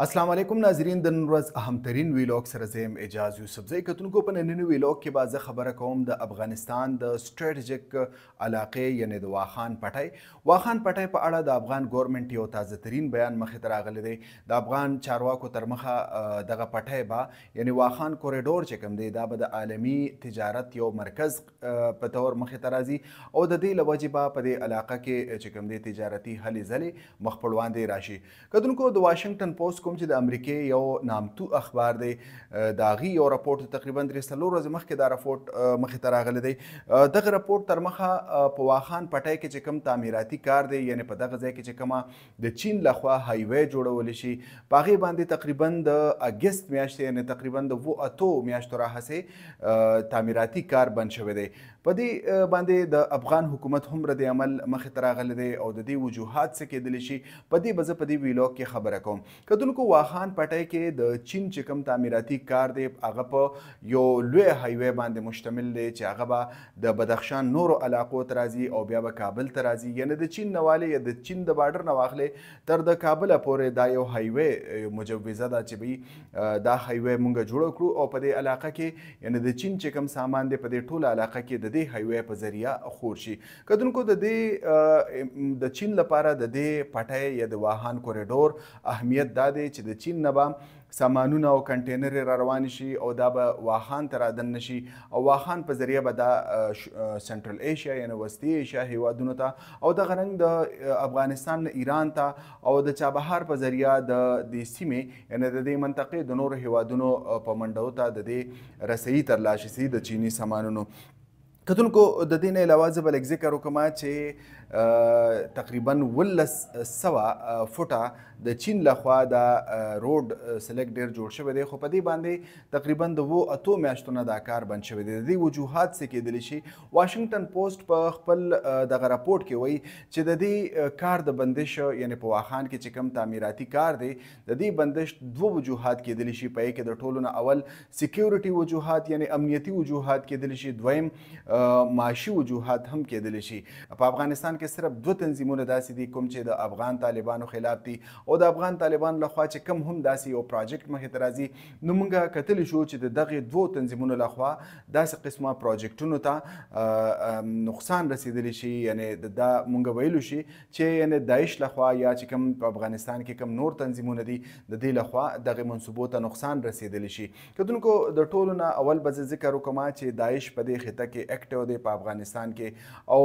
अस्सलाम वालेकुम नाजरीन د نن ورځ اهمترین ویلاګ سره زم اجاز یوسف زئی کتونکو په نننی ویلاګ کې به زه خبره کوم د افغانستان د سټریټیجیک علاقې یعنی د واخان پټی په اړه د افغان ګورنمنت یو تازه ترین بیان مخې ته راغلی دی د افغان چارواکو تر مخه دغه پټی به یعنی واخان کوریډور چې کوم دی دا به د عالمی تجارت یو مرکز په تور مخې ته راځي او د دې له وجې به په دې علاقه کې چې کوم دی تجارتي هلې ځلې مخ پر وړاندې راشي کتونکو د واشنگټن پوسټ کوم چې د امریکای یو نامتو اخبار دی د هغې یو راپورټ تقریبا 3 ورځې مخکې دا راپورټ مخې ته راغلی دی دغه راپورټ تر مخه په واخان پټی کې چې کوم تعمیراتي کار دی یعنی په دغه ځای کې چې کومه د چین لخوا هایوی جوړولی شي په هغې باندې تقریبا د اګست میاشتې یعنی تقریبا د 7 میاشتو راهیسې تعمیراتي کار بند شوی دی په دې باندې د افغان حکومت هم رد عمل مخې ته راغلی دی او د دې وجوهات څه کیدلی شي په دې به زه په دې ویلاګ کې خبره کوم کتونکو واخان پټی کې د چین چې کوم تعمیراتي کار دی هغه په یو لوی هایوی باندې مشتمل دی چې هغه به د بدخشان نورو علاقو ته راځي او بیا به کابل ته راځي یعنی د چین نه والې یا د چین د بارډر نه واخلې تر د کابله پورې دا یو هایوی مجوزه ده چې به دا هایوی مونږ جوړ کړو او په دې علاقه کې یعنی د چین چې کوم سامان دی په دې ټوله علاقه کې د دې هایوی په ذریعه خور شي کتونکو د دې د چین لپاره د دې پټی یا د واخان کوریډور اهمیت دا دی چې د چین نه به سامانونه او کنټینر را روان شي او دا به واخان ته رادننه شي او واخان په ذریعه به دا سنټرل ایشیا یعنی وسطی ایشیا هیوادونو ته او دغه رنګ د افغانستان نه ایران ته او د چابهار په ذریعه د دې سیمې یعنی د دې منطقې د نورو هیوادونو په منډو ته د دې رسۍ ترلاسه شي د چینی سامانونو کتونکو د دې نه علاوه زه به لږ ذکر وکړم چې تقریبا 1100 فوټه د چین لخوا د روډ سلیک ډیر جوړ شوی دی خو په دې باندې تقریبا د 8 میاشتو نه دا کار بند شوی دی د دې وجوهات څه کیدلی شي واشنگټن پوسټ په خپل دغه راپورټ کې وایي چې د دې کار د بندش یعنی په واخان کې چې کوم تعمیراتي کار دی د دې بندش دوه وجوهات کیدلی شي په کې د ټولو نه اول سکیورټي وجوهات یعنی امنیتي وجوهات کیدلی شي دویم معاشي وجوهات هم کیدلی شي په افغانستان کې صرف دوه تنظیمونه داسې دي کوم چې د افغان طالبانو خلاف دي او د افغان طالبان لخوا چې کم هم داسې یو پروجیکټ مخې ته راځي نو موږ کتلی شو چې د دغه دوه تنظیمونو لخوا داسې قسمه پروجیکټونو ته نقصان رسیدلی شي یعنی دا موږ ویلو شي چې یعنی داعش لخوا یا چې کم په افغانستان کې کم نور تنظیمونه دي د دې لخوا دغه منصوبو ته نقصان رسیدلی شي کتونکو د ټولو نه اول به ذکر وکم چې داعش په دې خطه کې اکټیو دی په افغانستان کې او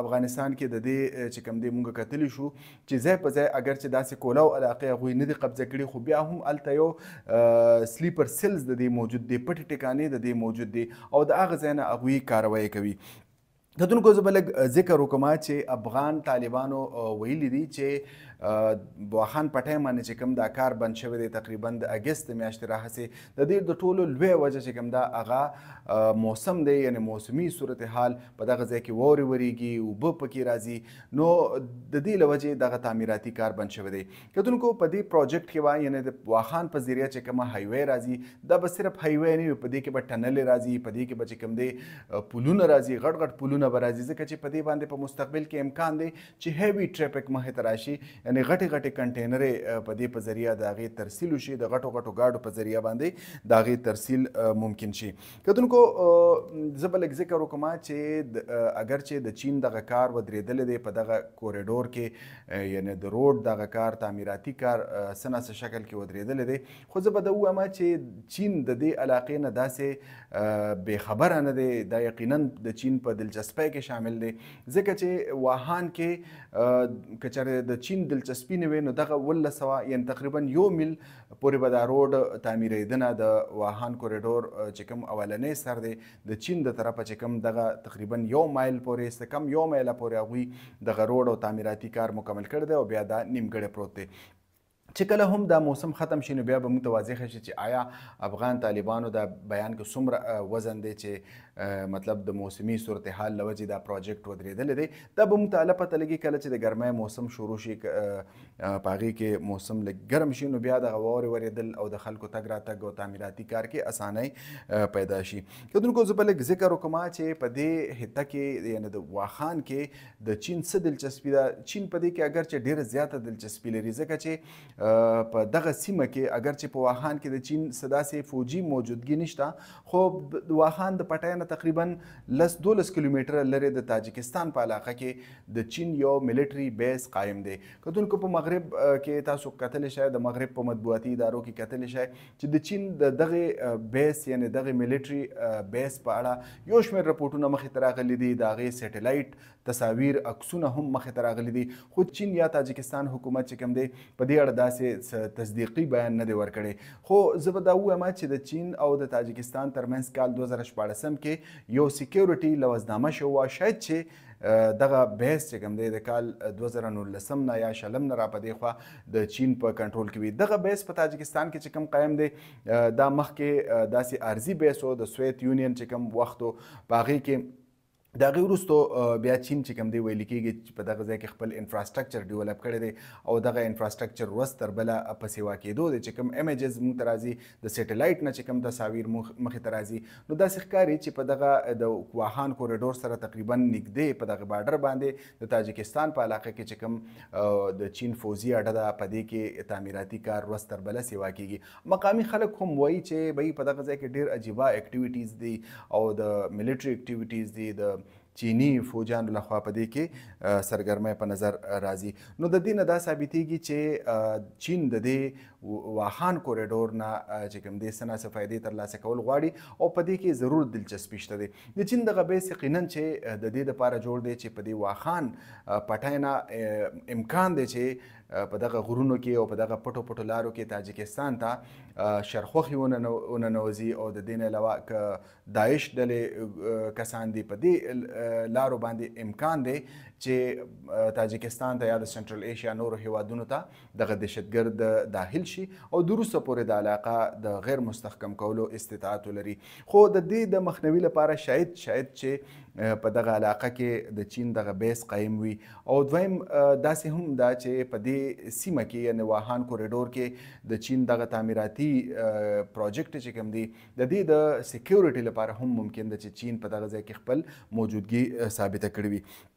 افغانستان کې د دې چې کوم دی مونږ کتلی شو چې ځای په ځای اگر چې داسې کولاو علاقې هغوی نه دي قبضه کړي خو بیا هم هلته یو سلیپر سیلز د دې موجود دی پټې ټکانې د دې موجود دي او د هغه ځای نه هغوی کاروایی کوي کتونکو زه به لږ ذکر وکړم چې افغان طالبانو ویلي دي چې واخان پټی باندې چې کوم دا کار بند شوی دی تقریبا د اګست میاشتې راهیسې د دې د ټولو لویه وجه چې کوم دا هغه موسم دی یعنی موسمي صورتحال په دغه ځای کې واورې ورېږي اوبه پکې راځي نو د دې له وجې دغه تعمیراتي کار بند شوی دی کتونکو په دې پروجیکټ کې به یعنی د واخان په ذریعه چې کومه هایوی راځي دا به صرف هایوی نه وي په دې کې به ټنلې راځي په دې کې به چې کوم دی پلونه راځي غټ غټ پلونه به راځي ځکه چې په دې باندې په مستقبل کې امکان دی چې هیوي ټریفک مخې ته راشي یعنی غټې غټې کنټینرې په دې په ذریعه د هغې ترسیل وشي د غټو غټو ګاډو په ذریعه باندې د هغې ترسیل ممکن شي کتونکو زه به لږ ذکر وکړم چې اگر چې د چین دغه کار ودرېدلی دی په دغه کوریډور کې یعنی د روډ دغه کار تعمیراتي کار څه نه څه شکل کې ودرېدلی دی خو زه به دا ووایم چې چین د دې علاقې نه داسې بېخبره نه دی دا یقینا د چین په دلچسپۍ کې شامل دی ځکه چې واخان کې که چېرې د چین دلچسپي نه وي نو دغه 1100 یعنی تقریبا 1 میل پورې به دا روډ تعمیرېدنه د واخان کوریډور چې کوم اولنی سر دی د چین د طرفه چې کوم دغه تقریبا 1 مایل پورې څه کم 1 میله پورې هغوی دغه روډ او تعمیراتي کار مکمل کړی دی او بیا دا نیمګړی پروت دی چې کله هم دا موسم ختم شي نو بیا به موږ ته واضح شي چې آیا افغان طالبانو دا بیان کې څومره وزن دی چې مطلب د موسمي صورتحال له وجې دا پروجیکټ ودرېدلی دی دا به موږ ته هله پته لګي کله چې د ګرمۍ موسم شروع شي په هغې کې موسم لږ ګرم شي نو بیا دغه واورې ورېدل او د خلکو تګ راتګ او تعمیراتي کار کې اسانۍ پیدا شي کتونکو زه به لږ ذکر وکړم چې په دې حته کې یعنې د واخان کې د چین څه دلچسپي ده چین په دې کې اگر چې ډېره زیاته دلچسپي لري ځکه چې په دغه سیمه کې اگر چې په واخان کې د چین څه داسې فوجي موجودګي نشته خو د واخان د پټۍ نه تقریبا 10-12 کیلومتره لرې د تاجکستان په علاقه کې د چین یو ملټري بیس قایم دی. کتونکو په مغرب کې تاسو کتلی شئ د مغرب په مطبوعاتي ادارو کې کتلی شئ چې د چین د دغه بیس یعنی دغه ملټري بیس په اړه یو شمېر رپورټونه مخې ته راغلي دي، د هغې سیټلایټ تصاویر عکسونه هم مخې ته راغلي دي، خو چین یا تاجکستان حکومت چې کوم دی په دې اړه داسې تصدیقي بیان نه دی ورکړی. خو زه به دا ووایم چې د چین او د تاجکستان ترمنځ کال 2014 کې یو سیکیورټي لوزنامه شوه، شاید چې دغه بیس چې کوم دی د کال 2019 نه یا شلم نه را په دې خوا د چین په کنټرول کې وي. دغه بیس په تاجکستان کې چې کوم قایم دی دا مخکې داسې عرضي بیس و د سویت یونین چې کوم وخت و په هغې کې د هغې وروستو بیا چین چې کوم دی ویل کېږي چې په دغه ځای کې خپل انفراسټرکچر ډیولپ کړی دی او دغه انفراسټرکچر ورځ تر بله په سیوا کېدو دی چې کوم ایمیجز موږ ته راځي د سیټلایټ نه چې کوم تصاویر مخې ته راځي نو داسې ښکاري چې په دغه د واخان کوریډور سره تقریبا نږدې په دغه بارډر باندې د تاجکستان په علاقه کې چې کوم د چین فوزي اډه ده په دې کې تعمیراتي کار ورځ تر بله سیوا کېږي. مقامي خلک هم وایي چې بهی په دغه ځای کې ډېر عجیبه اکټیویټیز دي او د ملټري اکټیویټیز دي د چینی فوجانو لخوا په دې کې سرګرمۍ په نظر راځي. نو د دې نه دا ثابتېږي چې چین د دې واخان کوریډور نه چې کوم دی څه نه څه فایدې ترلاسه کول غواړي او په دې کې ضرور دلچسپي شته دی. د چین دغه بیس یقینا چې د دې دپاره جوړ دی چې په دې واخان پټۍ نه امکان دی چې په دغه غرونو کې او په دغه پټو پټو لارو کې تاجکستان ته شرخوښي وننوځي او د دې نه علاوه که داعش ډلې کسان دي په دې لارو باندې امکان دی چې تاجکستان ته یا د سنټرل ایشیا نورو هیوادونو ته دغه دهشتګرد داخل شي او د وروسته پورې د علاقه د غیر مستحکم کولو استطاعت ولري. خو د دې د مخنیوي لپاره شاید چې په دغه علاقه کې د چین دغه بیس قایم وي او دویم داسې هم دا چې په دې سیمه کې یعنې واخان کوریډور کې د چین دغه تعمیراتي پروجیکټ چې کوم دی د دې د سیکیورټي لپاره هم ممکن ده چې چین په دغه ځای کې خپل موجودګي ثابته کړې وي.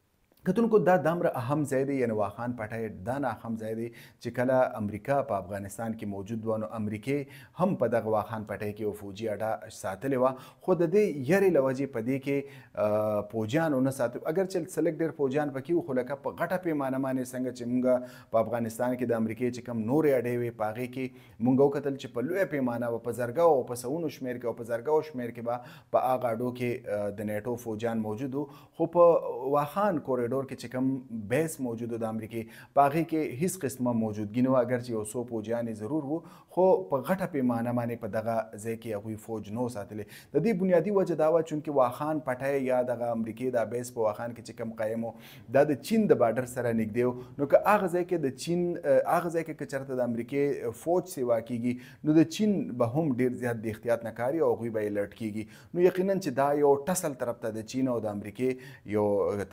کتونکو دا دومره اهم ځای دی یعنې واخان پټۍ دا نه اهم ځای دی چې کله امریکا په افغانستان کې موجود و نو امریکې هم په دغه واخان پټۍ کې یو فوجي اډه ساتلې وه خو د دې یرې له وجې په دې کې پوجیان ونه ساتو اگر چې څلک ډېر پوجیان پکې وو خو لکه په غټه پیمانه باندې څنګه چې موږ په افغانستان کې د امریکې چې کوم نورې اډې وې په هغې کې موږ وکتل چې په لویه پیمانه و په زرګاو او په سوونو شمېر کې او په زرګاو شمېر کې به په هغه اډو کې د نیټو فوجیان موجود وو خو په واخان کوریډور کې چې کوم بیس موجود د امریکې په هغې کې هیڅ قسمه موجودګي نه وه اگر چې یو څو پوجیان ضرور وو خو په غټه پیمانه باندې په دغه ځای کې هغوی فوج نه ساتلی. د دې بنیادي وجه دا وه چونکې واخان پټۍ یا دغه امریکې دا بیس په واخان کې چې کوم قایم و دا د چین د بارډر سره نږدې و نو که هغه ځای کې د چین هغه ځای کې که چېرته د امریکې فوج سیوا کېږي نو د چین به هم ډېر زیات د احتیاط نه کار او هغوی به یې لټ کېږي. نو یقینا چې دا یو ټسل طرف ته د چین او د امریکې یو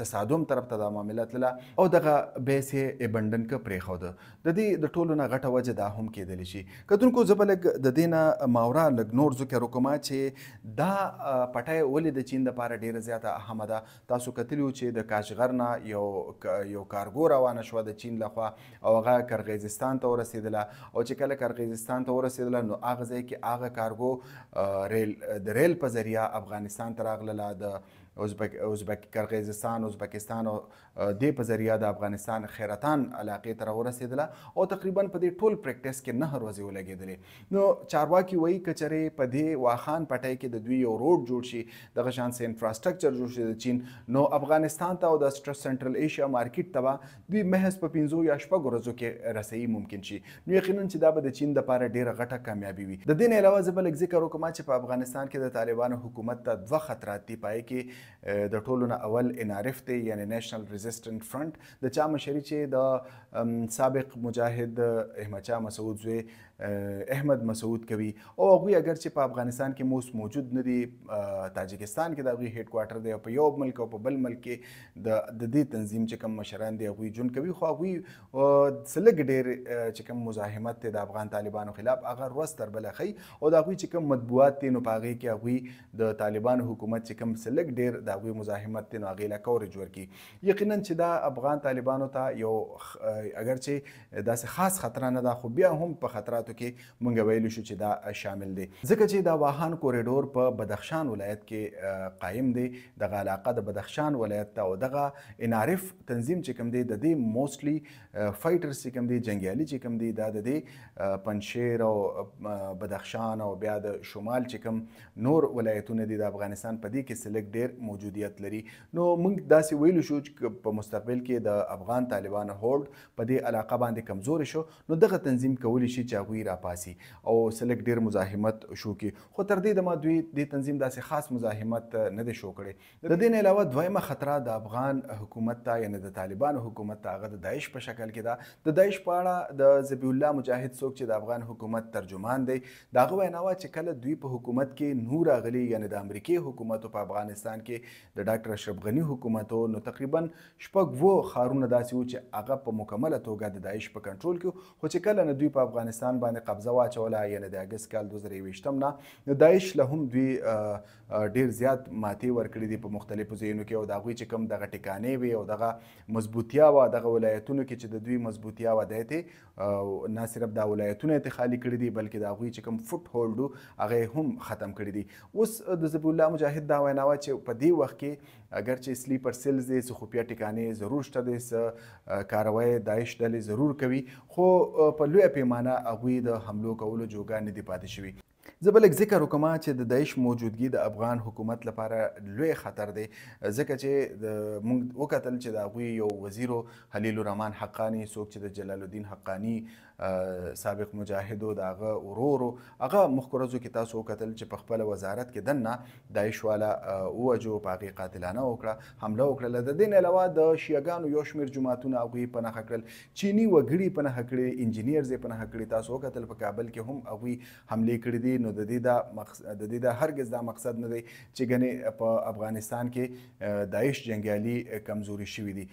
تصادم طرف ته دا معامله تلله او دغه بیس یې ابنډن که پرېښوده. د دې د ټولو نه غټه وجه دا هم کېدلی شي. کتونکو زه به لږ د دې نه ماوره لږ نور ذکر وکړم چې دا پټۍ ولې د چین دپاره ډېره زیاته اهمه ده. تاسو کتلي وو چې د کاشغر نه یو کارګو روانه شوه د چین لخوا او هغه کرغیزستان ته ورسېدله او چې کله کرغیزستان ته ورسېدله نو هغه ځای کې هغه کارګو د ریل په ذریعه افغانستان ته راغلله د کرغیزستان ازبکستان او دې په ذریعه د افغانستان خیرتان علاقې ته راورسېدله او تقریبا په دې ټول پریکټس کې 9 ورځې ولګېدلې. نو چارواکي وایي که چېرې په دې واخان پټۍ کې د دوی یو روډ جوړ شي دغه شان څه انفراسټرکچر جوړ شي د چین نو افغانستان ته او د سنټرل ایشیا مارکیټ ته به دوی محض په 5 یا 6 ورځو کې رسیي ممکن شي. نو یقینا چې دا به د چین دپاره ډېره غټه کامیابي وي. د دې نه علاوه زه به لږ ذکر وکړم چې په افغانستان کې د طالبانو حکومت ته 2 خطرات دي. پای کې د ټولو نه اول NRF دی یعنی نیشنل ریزسټنټ فرنٹ د چا مشري چې د سابق مجاهد احمد شاه مسعود زوی احمد مسعود کوي او هغوی اگر چې په افغانستان کې موس موجود نه دي تاجکستان کې د هغوی هیډ کوارټر دی او په یو ملک او په بل ملک کې د دې تنظیم چې کوم مشران دي هغوی ژوند کوي خو هغوی څه لږ ډېر چې کوم مزاحمت دی د افغان طالبانو خلاف هغه ورځ تر بله ښیي او د هغوی چې کوم مطبوعات دي نو په هغې کې هغوی د طالبانو حکومت چې کوم څه لږ ډېر ډیر د هغوی مزاحمت دی نو هغې له کورج ورکړي. یقینا چې دا افغان طالبانو ته یو اگر چې داسې خاص خطره نه ده خو بیا هم په خطراتو کې موږ ویلی شو چې دا شامل دی ځکه چې دا واخان کوریډور په بدخشان ولایت کې قایم دی. دغه علاقه د بدخشان ولایت ته او دغه NRF تنظیم چې کوم دی د دې موسټلی فایټرز چې کوم دی جنګیالي چې کوم دی دا د دې پنجشیر او بدخشان او بیا د شمال چې کوم نور ولایتونه دي د افغانستان په دې کې سلیک ډیر موجودیت لري. نو موږ داسې ویلو شو چې په مستقبل کې د افغان طالبانو هولډ په دې علاقه باندې کمزوري شو نو دغه تنظیم کولی شي چې هغوی راپاسي او سلیک ډیر مزاحمت شو کړي. خو تر دې دمه دوی دې تنظیم داسې خاص مزاحمت نه دی شو کړی. د دې نه علاوه دویمه خطره د افغان حکومت ته یعنې د طالبانو حکومت ته هغه د داعش په شکل کې ده. د داعش په اړه د ذبیح الله مجاهد څوک چې د افغان حکومت ترجمان دی د هغه وینا وه چې کله دوی په حکومت کې نور راغلي یعنې د امریکې حکومت په افغانستان کې د ډاکټر اشرف غني حکومت نو تقریبا 6 ښارونه داسې وو چې هغه په مکمله توګه د داعش په کنټرول کې خو چې کله نه دوی په افغانستان باندې قبضه واچوله یعنې د اګست کال 2021 نه د داعش له هم دوی ډیر زیات ماتې ورکړي دي په مختلفو ځایونو کې او د هغوی چې کوم دغه ټکانې وي او دغه مضبوطیا وه دغه ولایتونو کې چې د دوی مضبوطیا وه دی ته نه صرف دا ولایتونه یې خالي کړي دي بلکې د هغوی چې کوم فوټ هولډ و هغه یې هم ختم کړي دي. اوس د ذبیح الله مجاهد دا وینا وه چې په دې وخت کې اگر چې سلیپر سیلز دی څه خفیه ټکانې ضرور شته دی څه کاروی داعش ډلې ضرور کوي خو په لویه پیمانه هغوی د حملو کولو جوګه نه دي پاتې شوي. زه به لږ ذکر وکړم چې د داعش موجودګي د افغان حکومت لپاره لوی خطر دی ځکه چې موږ وکتل چې د هغوی یو وزیر خلیل الرحمن حقانی څوک چې د جلال الدین حقانی سابق مجاهد د هغه ورور هغه مخکې ورځو کې تاسو وکتل چې په خپله وزارت کې دننه داعش والا ووجو په هغې قاتلانه وکړه حمله وکړله. د دې نه علاوه د شیعګانو یو شمېر جوماتونه هغوی په نښه کړل چیني وګړي په نښه کړي انجینیرز یې په نښه کړي. تاسو وکتل په کابل کې هم هغوی حملې کړي دي. نو د دې دا هرگز دا مقصد نه دی چې ګنې په افغانستان کې داعش جنګیالي کمزوري شوي دي.